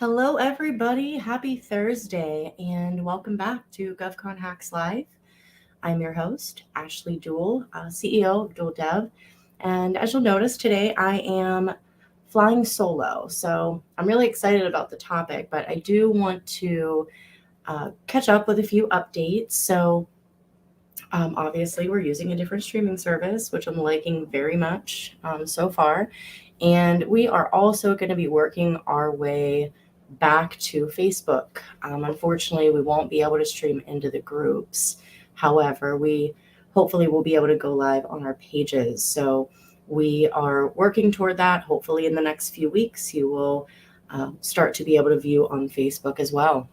Hello, everybody. Happy Thursday, and welcome back to GovConHacks Live. I'm your host, Ashley Duwel, CEO of Duwel Dev. And as you'll notice today, I am flying solo. So I'm really excited about the topic, but I do want to catch up with a few updates. So obviously, we're using a different streaming service, which I'm liking very much so far. And we are also going to be working our way back to Facebook. Unfortunately, we won't be able to stream into the groups. However, we hopefully will be able to go live on our pages. So we are working toward that. Hopefully, in the next few weeks, you will start to be able to view on Facebook as well.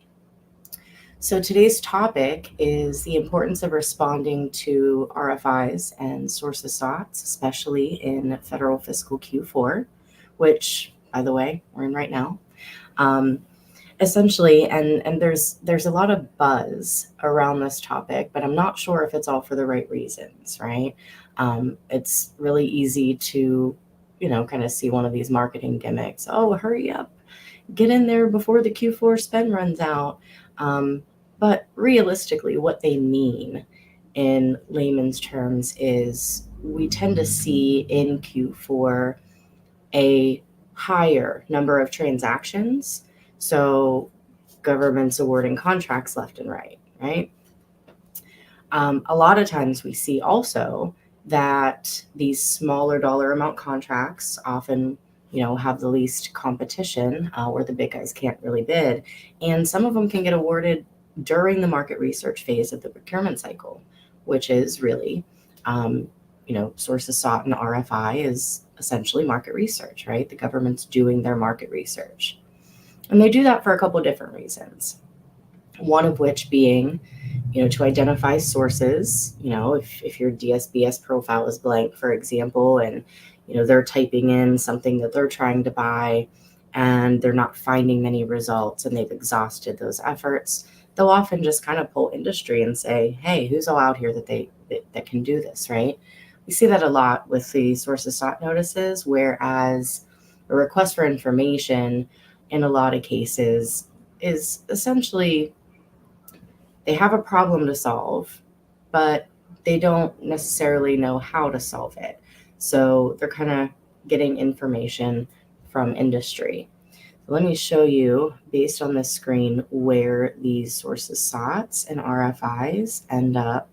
So today's topic is the importance of responding to RFIs and Sources Sought, especially in federal fiscal Q4, which, by the way, we're in right now. Essentially, and there's a lot of buzz around this topic, but I'm not sure if it's all for the right reasons, right? It's really easy to, kind of see one of these marketing gimmicks. Oh, hurry up, get in there before the Q4 spend runs out. But realistically, what they mean in layman's terms is we tend to see in Q4 a higher number of transactions. So government's awarding contracts left and right, right? A lot of times we see also that these smaller dollar amount contracts often have the least competition where the big guys can't really bid. And some of them can get awarded during the market research phase of the procurement cycle, which is really, Sources Sought and RFI is essentially market research, right? The government's doing their market research. And they do that for a couple of different reasons. One of which being, to identify sources, if your DSBS profile is blank, for example, and, they're typing in something that they're trying to buy and they're not finding many results and they've exhausted those efforts, they'll often just kind of pull industry and say, hey, who's all out here that can do this, right? We see that a lot with the Sources Sought notices, whereas a request for information in a lot of cases is essentially they have a problem to solve, but they don't necessarily know how to solve it. So they're kind of getting information from industry. Let me show you, based on this screen, where these Sources Sought and RFIs end up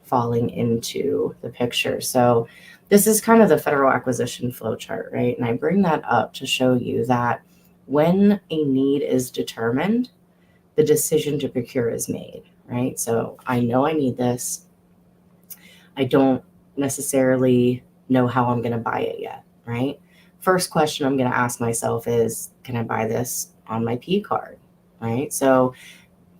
falling into the picture. So this is kind of the federal acquisition flow chart, right? And I bring that up to show you that when a need is determined, the decision to procure is made, right? So I know I need this. I don't necessarily know how I'm going to buy it yet, right? First question I'm going to ask myself is, can I buy this on my P card, right? So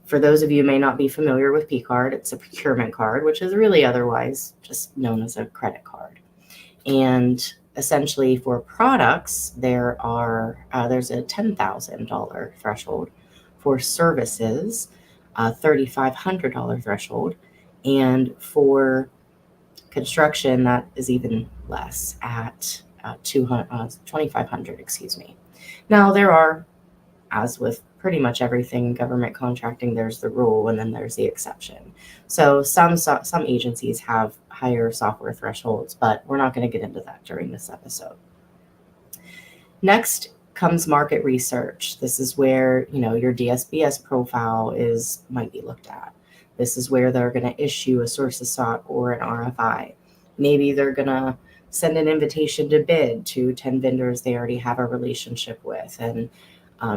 for those of you who may not be familiar with P card, it's a procurement card, which is really otherwise just known as a credit card. And essentially for products, there's a $10,000 threshold. For services, $3,500 threshold. And for construction, that is even less at $2,500, excuse me. Now, there are, as with pretty much everything government contracting, there's the rule and then there's the exception. So some agencies have higher software thresholds, but we're not going to get into that during this episode. Next comes market research. This is where, your DSBS profile might be looked at. This is where they're going to issue a Sources Sought or an RFI. Maybe they're going to send an invitation to bid to 10 vendors they already have a relationship with. And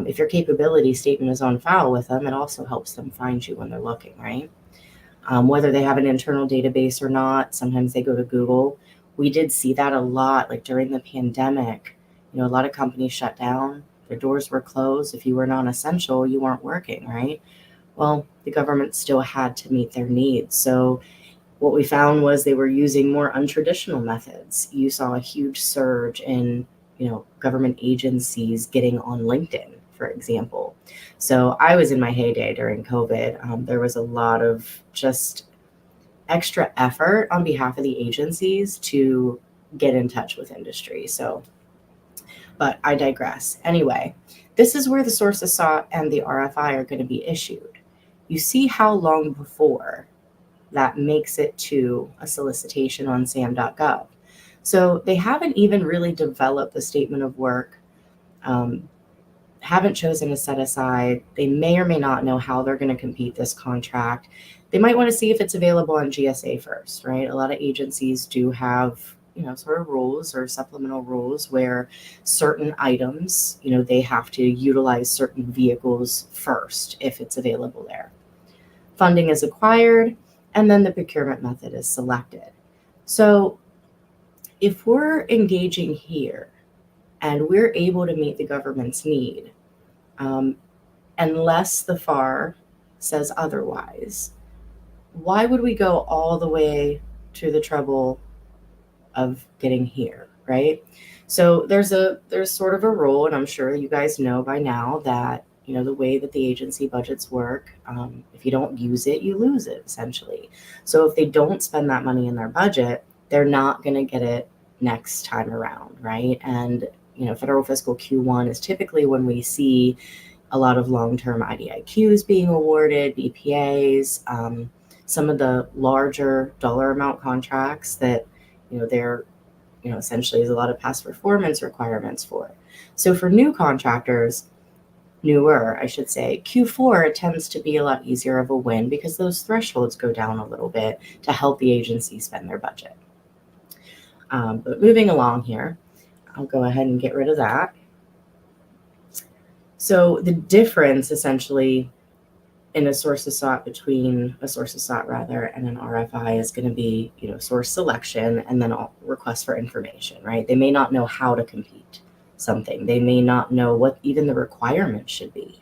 if your capability statement is on file with them, it also helps them find you when they're looking, right? Whether they have an internal database or not, sometimes they go to Google. We did see that a lot, like during the pandemic. A lot of companies shut down. Their doors were closed. If you were non-essential, you weren't working, right? Well, the government still had to meet their needs. So what we found was they were using more untraditional methods. You saw a huge surge in, government agencies getting on LinkedIn, for example. So I was in my heyday during COVID. There was a lot of just extra effort on behalf of the agencies to get in touch with industry. So But I digress. Anyway, this is where the sources sought and the RFI are going to be issued. You see how long before that makes it to a solicitation on sam.gov. So they haven't even really developed the statement of work, haven't chosen a set aside. They may or may not know how they're going to compete this contract. They might want to see if it's available on GSA first, right? A lot of agencies do have, sort of rules or supplemental rules where certain items, they have to utilize certain vehicles first if it's available there. Funding is acquired, and then the procurement method is selected. So if we're engaging here and we're able to meet the government's need, unless the FAR says otherwise, why would we go all the way to the trouble of getting here, right? So there's sort of a rule, and I'm sure you guys know by now that, the way that the agency budgets work, if you don't use it, you lose it, essentially. So if they don't spend that money in their budget, they're not going to get it next time around, right? And, federal fiscal Q1 is typically when we see a lot of long-term IDIQs being awarded, BPAs, some of the larger dollar amount contracts that, there, essentially is a lot of past performance requirements for. So for new contractors, newer, I should say, Q4 tends to be a lot easier of a win because those thresholds go down a little bit to help the agency spend their budget. But moving along here, I'll go ahead and get rid of that. So the difference essentially in a sources sought and an RFI is going to be, source selection and then request for information, right? They may not know how to compete something. They may not know what even the requirements should be.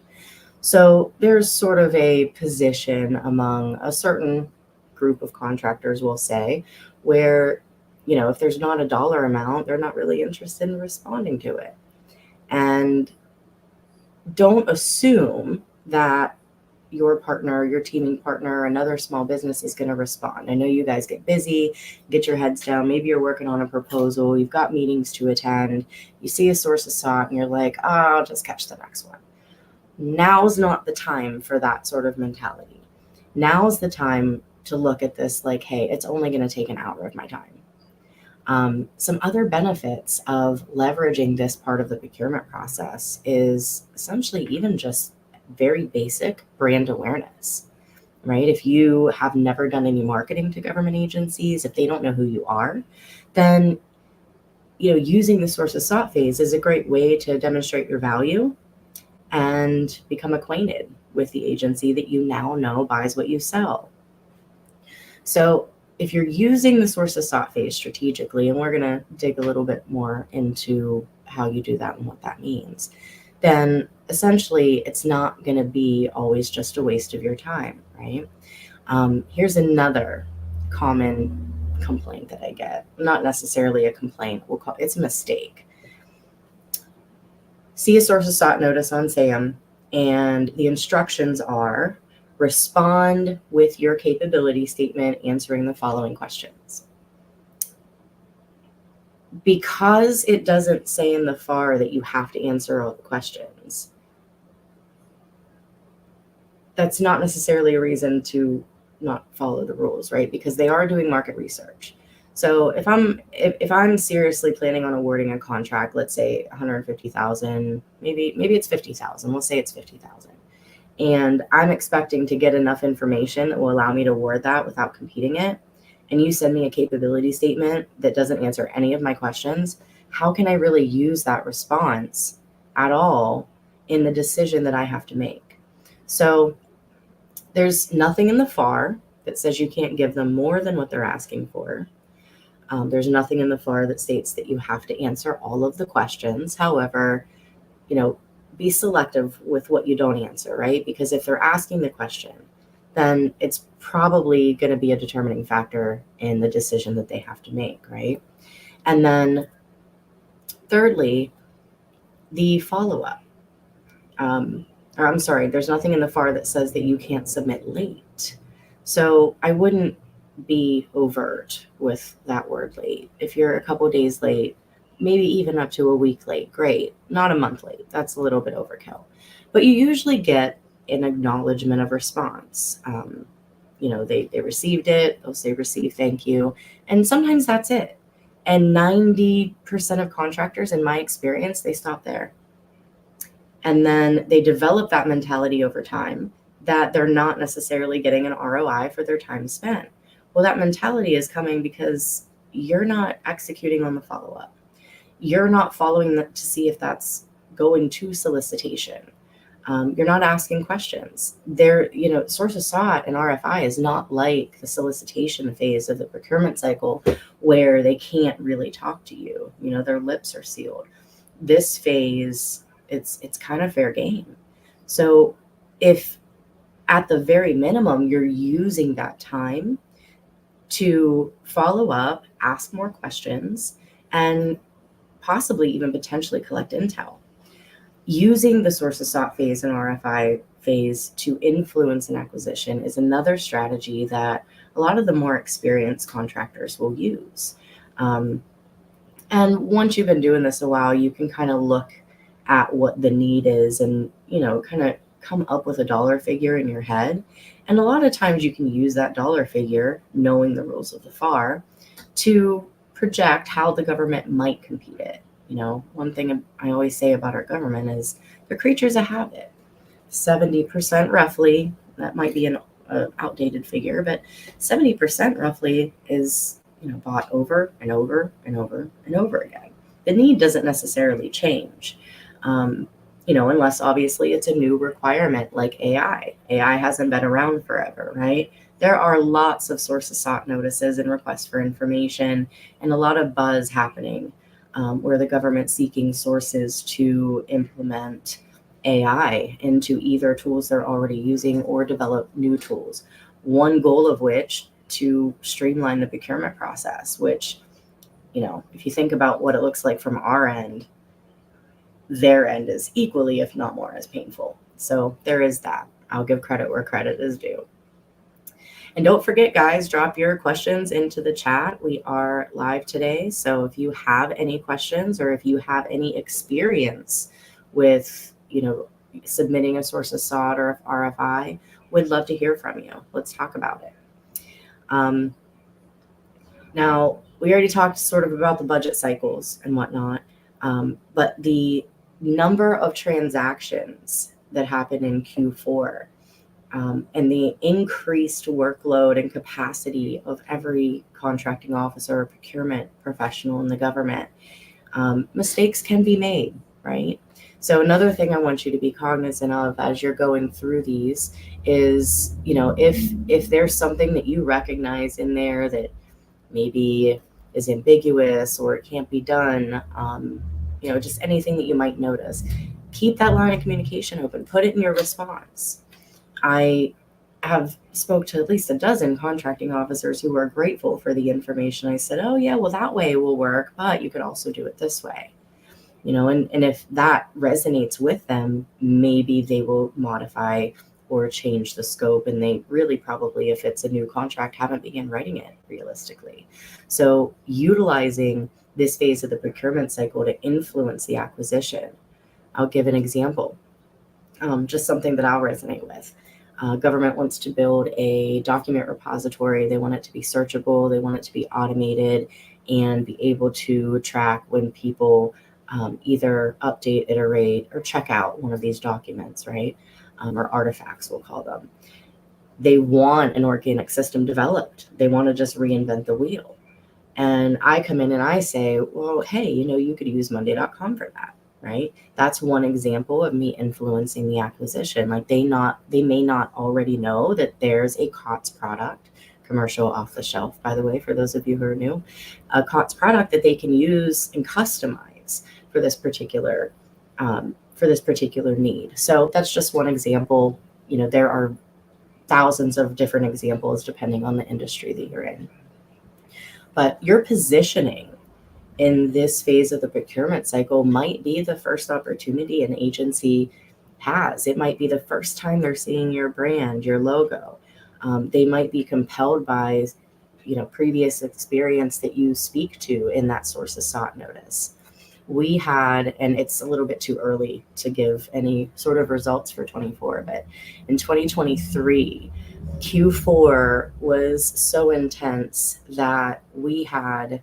So there's sort of a position among a certain group of contractors, we'll say, where, if there's not a dollar amount, they're not really interested in responding to it. And don't assume that your partner, your teaming partner, another small business is going to respond. I know you guys get busy, get your heads down. Maybe you're working on a proposal. You've got meetings to attend. You see a sources sought and you're like, oh, I'll just catch the next one. Now's not the time for that sort of mentality. Now's the time to look at this like, hey, it's only going to take an hour of my time. Some other benefits of leveraging this part of the procurement process is essentially even just very basic brand awareness, right? If you have never done any marketing to government agencies, if they don't know who you are, then, using the sources sought phase is a great way to demonstrate your value and become acquainted with the agency that you now know buys what you sell. So if you're using the sources sought phase strategically, and we're going to dig a little bit more into how you do that and what that means, then essentially it's not going to be always just a waste of your time, right? Here's another common complaint that I get. Not necessarily a complaint, it's a mistake. See a sources sought notice on SAM, and the instructions are respond with your capability statement answering the following questions. Because it doesn't say in the FAR that you have to answer all the questions, that's not necessarily a reason to not follow the rules, right? Because they are doing market research. So if I'm seriously planning on awarding a contract, let's say 150,000, maybe it's 50,000. We'll say it's 50,000. And I'm expecting to get enough information that will allow me to award that without competing it, and you send me a capability statement that doesn't answer any of my questions, how can I really use that response at all in the decision that I have to make? So there's nothing in the FAR that says you can't give them more than what they're asking for. There's nothing in the FAR that states that you have to answer all of the questions. However, be selective with what you don't answer, right? Because if they're asking the question, then it's probably going to be a determining factor in the decision that they have to make, right? And then thirdly, the follow-up. There's nothing in the FAR that says that you can't submit late. So I wouldn't be overt with that word late. If you're a couple days late, maybe even up to a week late. Great. Not a month late. That's a little bit overkill. But you usually get an acknowledgement of response. They received it. They'll say receive, thank you. And sometimes that's it. And 90% of contractors, in my experience, they stop there. And then they develop that mentality over time that they're not necessarily getting an ROI for their time spent. Well, that mentality is coming because you're not executing on the follow-up. You're not following that to see if that's going to solicitation. You're not asking questions. Sources sought and RFI is not like the solicitation phase of the procurement cycle where they can't really talk to you. Their lips are sealed. This phase, it's kind of fair game. So if at the very minimum, you're using that time to follow up, ask more questions, and possibly even potentially collect intel. Using the sources sought phase and RFI phase to influence an acquisition is another strategy that a lot of the more experienced contractors will use. And once you've been doing this a while, you can kind of look at what the need is and, kind of come up with a dollar figure in your head. And a lot of times you can use that dollar figure, knowing the rules of the FAR, to project how the government might compete it. One thing I always say about our government is they're creatures of habit. 70% roughly, that might be an outdated figure, but 70% roughly is, bought over and over and over and over again. The need doesn't necessarily change, unless obviously it's a new requirement like AI. AI hasn't been around forever, right? There are lots of sources sought notices and requests for information and a lot of buzz happening where the government's seeking sources to implement AI into either tools they're already using or develop new tools. One goal of which to streamline the procurement process, which, if you think about what it looks like from our end, their end is equally, if not more, as painful. So there is that. I'll give credit where credit is due. And don't forget, guys, drop your questions into the chat. We are live today. So if you have any questions or if you have any experience with, submitting a sources sought or RFI, we'd love to hear from you. Let's talk about it. Now, we already talked sort of about the budget cycles and whatnot, but the number of transactions that happen in Q4 and the increased workload and capacity of every contracting officer or procurement professional in the government, mistakes can be made, right? So another thing I want you to be cognizant of as you're going through these is, if there's something that you recognize in there that maybe is ambiguous or it can't be done, just anything that you might notice, keep that line of communication open, put it in your response. I have spoke to at least a dozen contracting officers who are grateful for the information. I said, oh yeah, well that way will work, but you could also do it this way. And if that resonates with them, maybe they will modify or change the scope. And they really probably, if it's a new contract, haven't begun writing it realistically. So utilizing this phase of the procurement cycle to influence the acquisition. I'll give an example, just something that I'll resonate with. Government wants to build a document repository. They want it to be searchable. They want it to be automated and be able to track when people either update, iterate, or check out one of these documents, right? Or artifacts, we'll call them. They want an organic system developed. They want to just reinvent the wheel. And I come in and I say, well, hey, you could use Monday.com for that, right? That's one example of me influencing the acquisition. Like they may not already know that there's a COTS product, commercial off the shelf, by the way, for those of you who are new, a COTS product that they can use and customize for this particular need. So that's just one example. There are thousands of different examples depending on the industry that you're in. But your positioning in this phase of the procurement cycle might be the first opportunity an agency has. It might be the first time they're seeing your brand, your logo. They might be compelled by, previous experience that you speak to in that sources sought notice. we had, and it's a little bit too early to give any sort of results for 24, but in 2023, Q4 was so intense that we had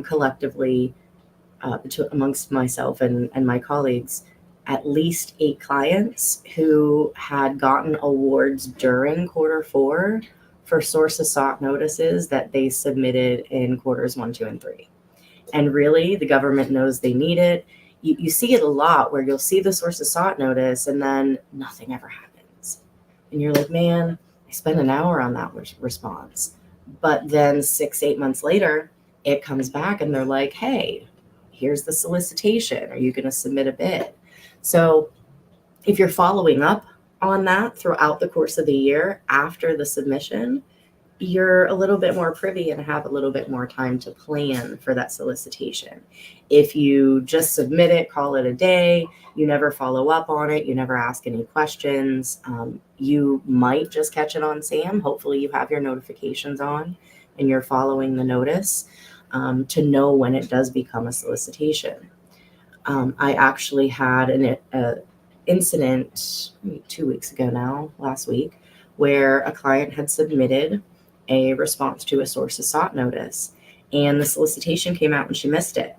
collectively, amongst myself and my colleagues, at least 8 clients who had gotten awards during Q4 for sources sought notices that they submitted in quarters 1, 2, and 3. And really, the government knows they need it. You see it a lot where you'll see the sources sought notice and then nothing ever happens. And you're like, man, I spent an hour on that response. But then 6-8 months later, it comes back and they're like, hey, here's the solicitation. Are you going to submit a bid? So if you're following up on that throughout the course of the year after the submission, you're a little bit more privy and have a little bit more time to plan for that solicitation. If you just submit it, call it a day, you never follow up on it, you never ask any questions, you might just catch it on SAM. Hopefully you have your notifications on and you're following the notice to know when it does become a solicitation. I actually had an incident 2 weeks ago now, last week, where a client had submitted a response to a sources sought notice, and the solicitation came out and she missed it.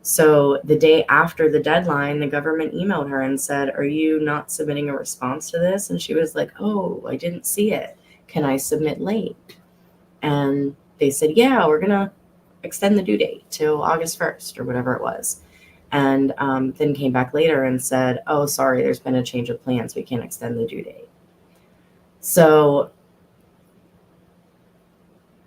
So the day after the deadline, the government emailed her and said, are you not submitting a response to this? And she was like, oh, I didn't see it. Can I submit late? And they said, yeah, we're going to extend the due date till August 1st or whatever it was. And then came back later and said, oh, sorry, there's been a change of plans. We can't extend the due date. So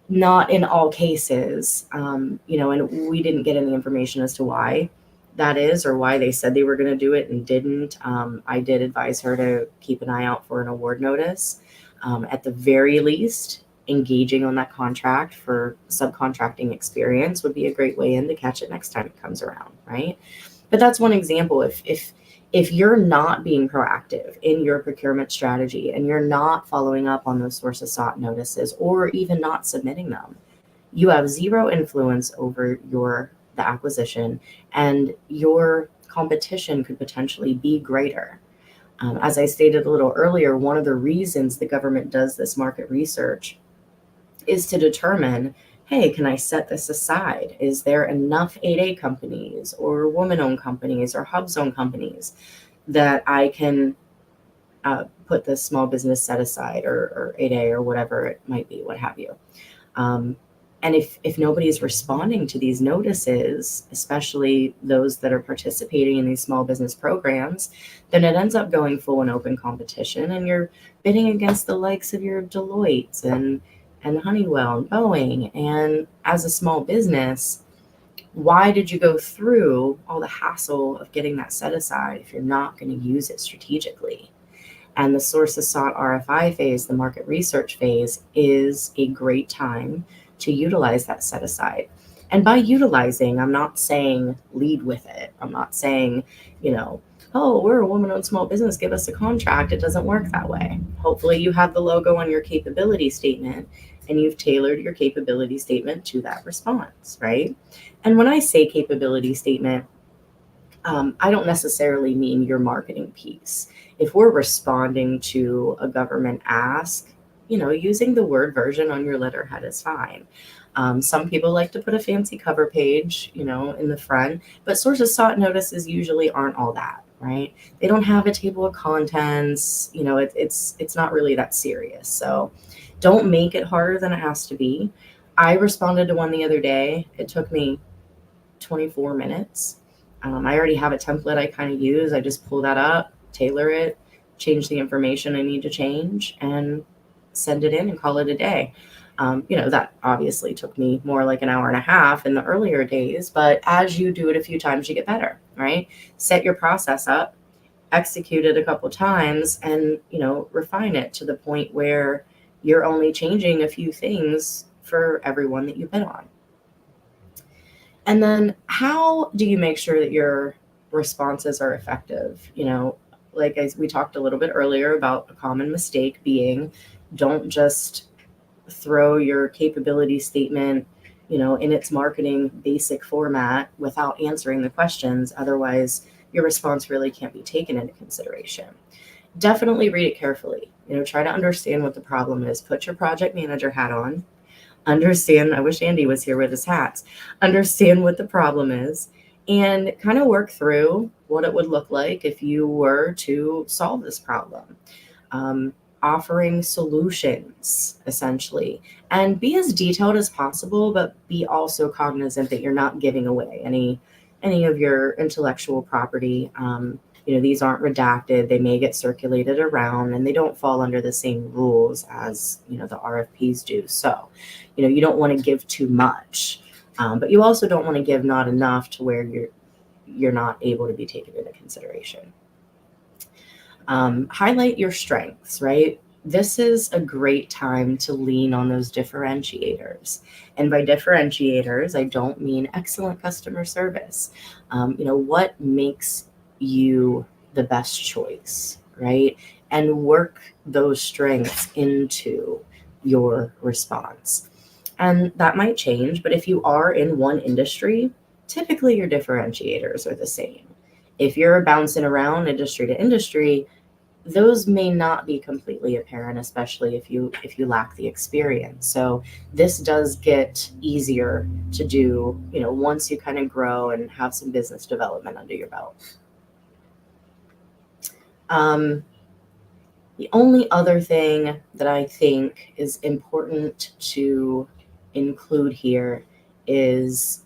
not in all cases, and we didn't get any information as to why that is or why they said they were going to do it and didn't. I did advise her to keep an eye out for an award notice. At the very least, engaging on that contract for subcontracting experience would be a great way in to catch it next time it comes around, right? But that's one example. If you're not being proactive in your procurement strategy and you're not following up on those sources sought notices or even not submitting them, you have zero influence over the acquisition, and your competition could potentially be greater. As I stated a little earlier, one of the reasons the government does this market research is to determine, hey, can I set this aside? Is there enough 8A companies or woman-owned companies or hub-zone companies that I can put this small business set aside or 8A or whatever it might be, what have you. And if nobody's responding to these notices, especially those that are participating in these small business programs, then it ends up going full and open competition, and you're bidding against the likes of your Deloitte and Honeywell and Boeing. And as a small business, why did you go through all the hassle of getting that set aside if you're not going to use it strategically? And the sources sought RFI phase, the market research phase, is a great time to utilize that set aside. And by utilizing, I'm not saying lead with it. I'm not saying, oh, we're a woman-owned small business, give us a contract. It doesn't work that way. Hopefully you have the logo on your capability statement and you've tailored your capability statement to that response, right? And when I say capability statement, I don't necessarily mean your marketing piece. If we're responding to a government ask, using the Word version on your letterhead is fine. Some people like to put a fancy cover page, in the front, but sources sought notices usually aren't all that, right? They don't have a table of contents. It's not really that serious. So don't make it harder than it has to be. I responded to one the other day. It took me 24 minutes. I already have a template I kind of use. I just pull that up, tailor it, change the information I need to change, and send it in and call it a day. That obviously took me more like an hour and a half in the earlier days, but as you do it a few times, you get better, right? Set your process up, execute it a couple times, and, refine it to the point where you're only changing a few things for everyone that you bid on. And then how do you make sure that your responses are effective? Like we talked a little bit earlier about a common mistake being, don't just throw your capability statement in its marketing basic format without answering the questions. Otherwise, your response really can't be taken into consideration. Definitely read it carefully. Try to understand what the problem is. Put your project manager hat on. Understand, I wish Andy was here with his hats. Understand what the problem is and kind of work through what it would look like if you were to solve this problem. Offering solutions, essentially, and be as detailed as possible, but be also cognizant that you're not giving away any of your intellectual property. These aren't redacted. They may get circulated around, and they don't fall under the same rules as, the RFPs do. So, you don't want to give too much, but you also don't want to give not enough to where you're not able to be taken into consideration. Highlight your strengths, right? This is a great time to lean on those differentiators. And by differentiators, I don't mean excellent customer service. What makes you the best choice, right? And work those strengths into your response. And that might change, but if you are in one industry, typically your differentiators are the same. If you're bouncing around industry to industry, those may not be completely apparent, especially if you lack the experience. So this does get easier to do, once you kind of grow and have some business development under your belt. The only other thing that I think is important to include here is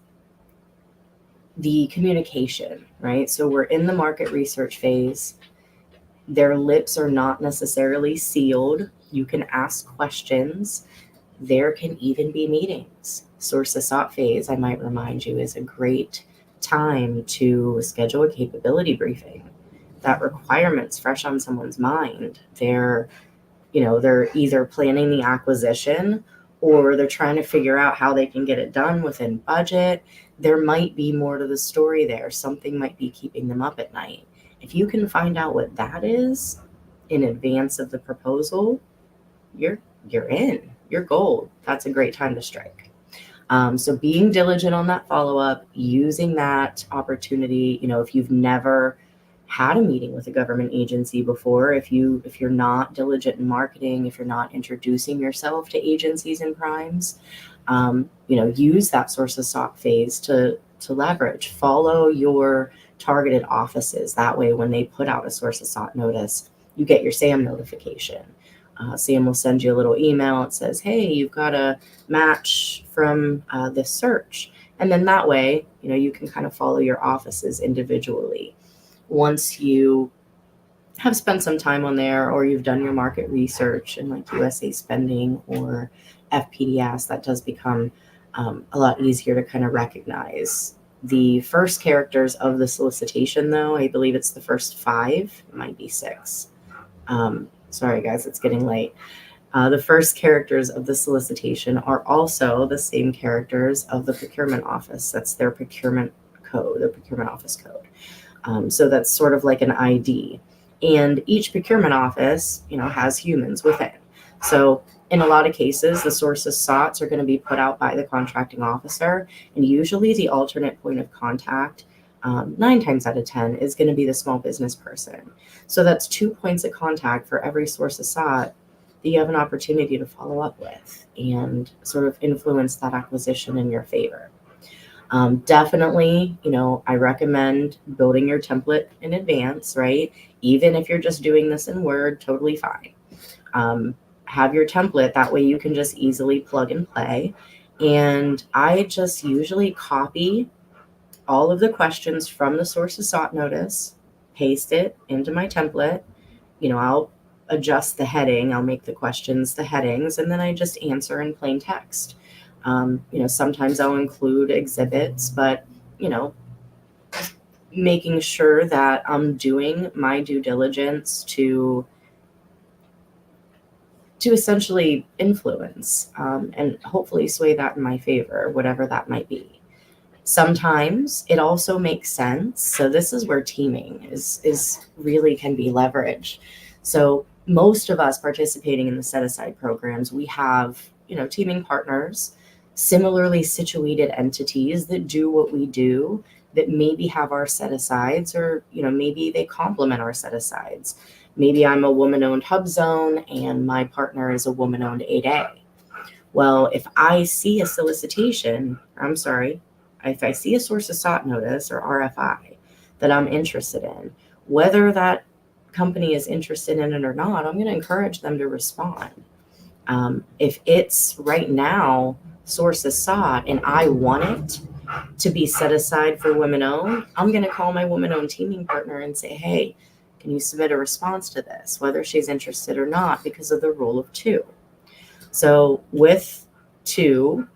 the communication, right? So we're in the market research phase. Their lips are not necessarily sealed. You can ask questions. There can even be meetings. Sources Sought phase, I might remind you, is a great time to schedule a capability briefing. That requirement's fresh on someone's mind. They're either planning the acquisition or they're trying to figure out how they can get it done within budget. There might be more to the story there. Something might be keeping them up at night. If you can find out what that is in advance of the proposal, you're in. You're gold. That's a great time to strike. So being diligent on that follow-up, using that opportunity, if you've never had a meeting with a government agency before, if you're not diligent in marketing, if you're not introducing yourself to agencies and primes, use that Sources Sought phase to leverage. Follow your targeted offices. That way, when they put out a Sources Sought notice, you get your SAM notification. SAM will send you a little email. It says, hey, you've got a match from this search. And then that way, you can kind of follow your offices individually. Once you have spent some time on there, or you've done your market research in like USA Spending or FPDS, that does become a lot easier to kind of recognize. The first characters of the solicitation, though, I believe it's the first 5, it might be 6. Sorry, guys, it's getting late. The first characters of the solicitation are also the same characters of the procurement office. That's their procurement code, their procurement office code. So that's sort of like an ID. And each procurement office, has humans within. So in a lot of cases, the sources sought are going to be put out by the contracting officer. And usually the alternate point of contact, 9 times out of 10, is going to be the small business person. So that's 2 points of contact for every sources sought that you have an opportunity to follow up with and sort of influence that acquisition in your favor. Definitely, I recommend building your template in advance, right? Even if you're just doing this in Word, totally fine. Have your template. That way you can just easily plug and play. And I just usually copy all of the questions from the Sources Sought notice, paste it into my template. I'll adjust the heading. I'll make the questions the headings, and then I just answer in plain text. Sometimes I'll include exhibits, but, making sure that I'm doing my due diligence to essentially influence and hopefully sway that in my favor, whatever that might be. Sometimes it also makes sense. So this is where teaming is really can be leveraged. So most of us participating in the set-aside programs, we have, teaming partners. similarly situated entities that do what we do, that maybe have our set asides, or maybe they complement our set asides. Maybe I'm a woman-owned hub zone and my partner is a woman-owned 8A. Well, if I see a if I see a sources sought notice, or RFI, that I'm interested in, whether that company is interested in it or not, I'm going to encourage them to respond. If it's right now sources sought and I want it to be set aside for women owned, I'm going to call my woman owned teaming partner and say, hey, can you submit a response to this, whether she's interested or not, because of the rule of two. So with two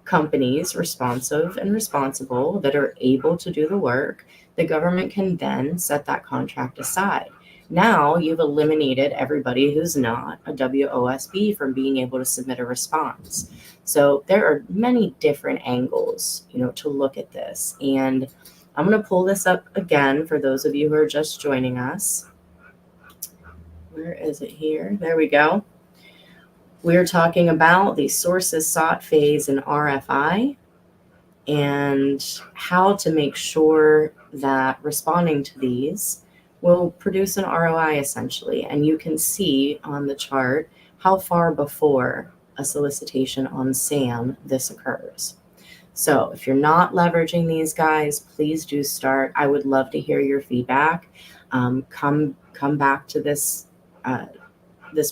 companies, responsive and responsible, that are able to do the work, the government can then set that contract aside. Now you've eliminated everybody who's not a WOSB from being able to submit a response. So there are many different angles, to look at this. And I'm going to pull this up again for those of you who are just joining us. Where is it here? There we go. We're talking about the sources sought phase in RFI and how to make sure that responding to these will produce an ROI, essentially. And you can see on the chart how far before a solicitation on SAM this occurs. So if you're not leveraging these guys, please do start. I would love to hear your feedback. Come back to this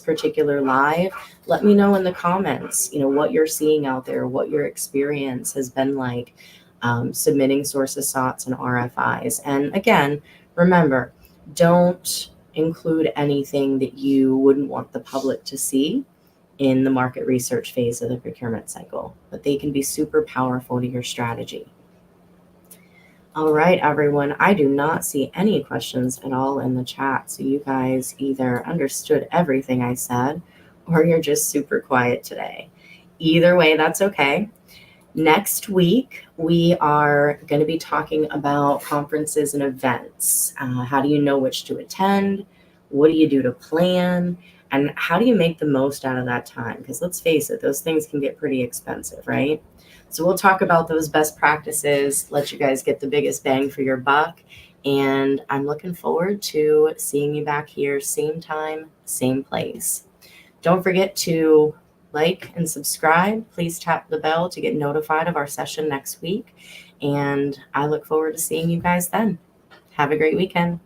particular live. Let me know in the comments, what you're seeing out there, what your experience has been like submitting sources soughts and RFIs. And again, remember, don't include anything that you wouldn't want the public to see in the market research phase of the procurement cycle, but they can be super powerful to your strategy. All right, everyone, I do not see any questions at all in the chat. So you guys either understood everything I said or you're just super quiet today. Either way, that's okay. Next week, we are going to be talking about conferences and events. How do you know which to attend? What do you do to plan? And how do you make the most out of that time? Because let's face it, those things can get pretty expensive, right? So we'll talk about those best practices, let you guys get the biggest bang for your buck. And I'm looking forward to seeing you back here, same time, same place. Don't forget to like and subscribe. Please tap the bell to get notified of our session next week. And I look forward to seeing you guys then. Have a great weekend.